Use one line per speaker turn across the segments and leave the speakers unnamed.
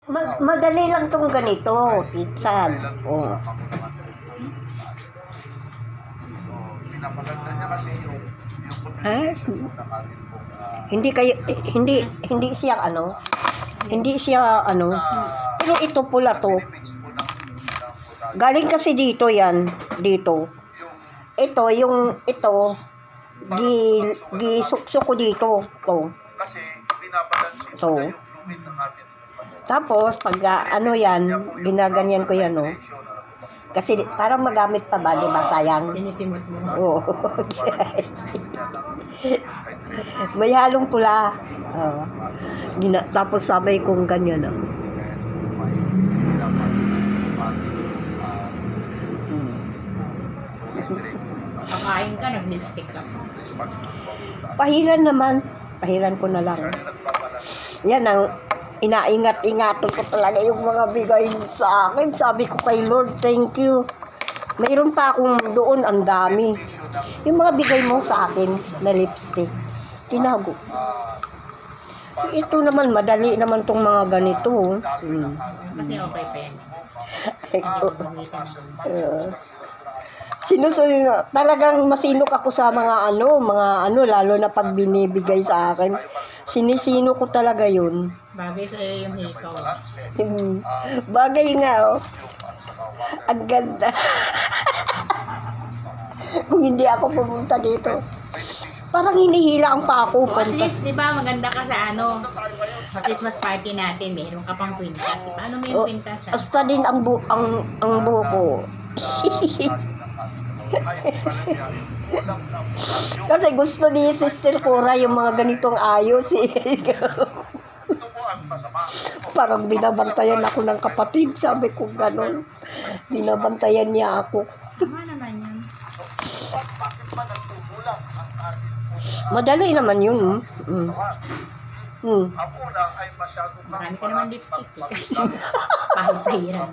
Madali lang tong ganito, Pitsan. Oh.
Pinapaganda niya kasi yung
Hindi kayo hindi siya ano. Pero ito pula to. Galing kasi dito yan, dito. Ito gisuksok ko dito. To.
Kasi binabalansin
So,
yung fluid ng ating
tapos pag ano yan, ginaganyan ko yan, no. Kasi parang magamit pa ba, di ba, sayang?
Sinisimot mo.
Oo. May halong pula. Tapos sabay kong ganyan.
Pakain ka, nag-lipstick ka.
Pahiran naman. Pahiran ko na lang. Yan ang inaingat-ingatan ko talaga yung mga bigay sa akin. Sabi ko kay Lord, thank you. Mayroon pa akong doon, ang dami. Yung mga bigay mo sa akin na lipstick, tinago. Ito naman, madali naman tong mga ganito.
Kasi okay pa yan.
Talagang masinok ako sa mga ano, lalo na pag binibigay sa akin. Sinisino ko talaga yun.
Bagay sa iyo yung hikaw.
Bagay nga, oh. Ang ganda. Kung hindi ako pumunta dito, parang hinihila ang pako.
At least, di ba, maganda ka sa sa Christmas party natin, meron ka pang kwintas. Paano mo yung kwintas?
Hasta din ang buko. Kasi gusto ni Sister Cora yung mga ganitong ayos Parang binabantayan ako ng kapatid. Sabi ko gano'n. Binabantayan niya ako.
Tama naman yun.
Madali naman yun.
Marami ka naman lipstick. Pahit-pahiran.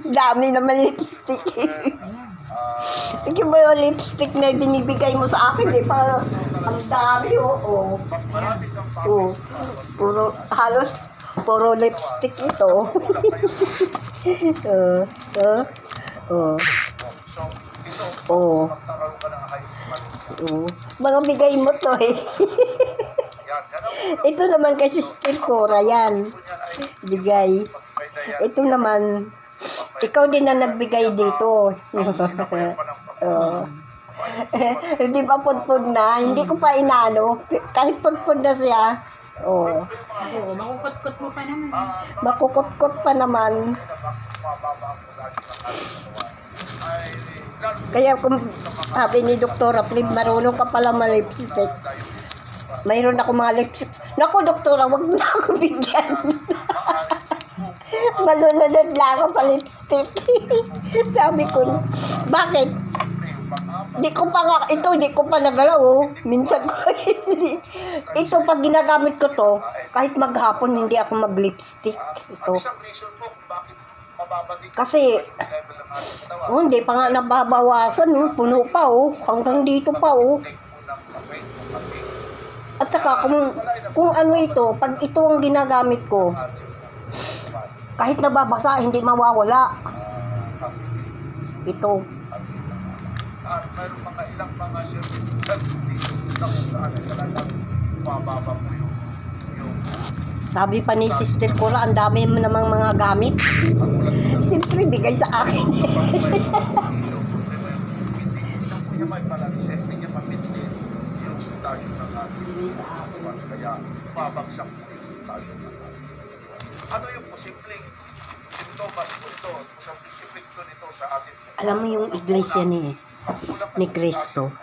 Dami naman lipstick. Ikaw ba yung lipstick na binibigay mo sa akin? Parang ang dami, oo. Halos puro lipstick ito. Mga bigay mo to Ito naman kay Sister Cora yan. Bigay. Ito naman, ikaw din na nagbigay dito. Hindi pa pudpud na. Hindi ko pa inaano. Kahit pudpud na siya.
Makukot-kot mo pa naman.
Makukot-kot pa naman. Kaya kung sabi ni Doktora, please marunong ka pala malipstick. Mayroon ako mga lipstick. Naku, Doktora, wag na ako bigyan. Malulunod lang ako sa lipstick. Sabi ko, bakit? Di ko pa nagalaw. Minsan ko ito pag ginagamit ko to, kahit maghapon hindi ako mag-lipstick. Ito. Kasi, hindi pa nga nababawasan. Puno pa, hanggang dito pa. At saka, kung ano ito, pag ito ang ginagamit ko, kahit nababasa, hindi mawawala. Ito.
Mayroon mga ilang mga
sabi pa ni Sister Cora, ang dami mo namang mga gamit. Siyempre, bigay sa akin.
Ano yung posibleng sintomas sa epekto nito sa atin?
Alam mo yung iglesia ni Cristo.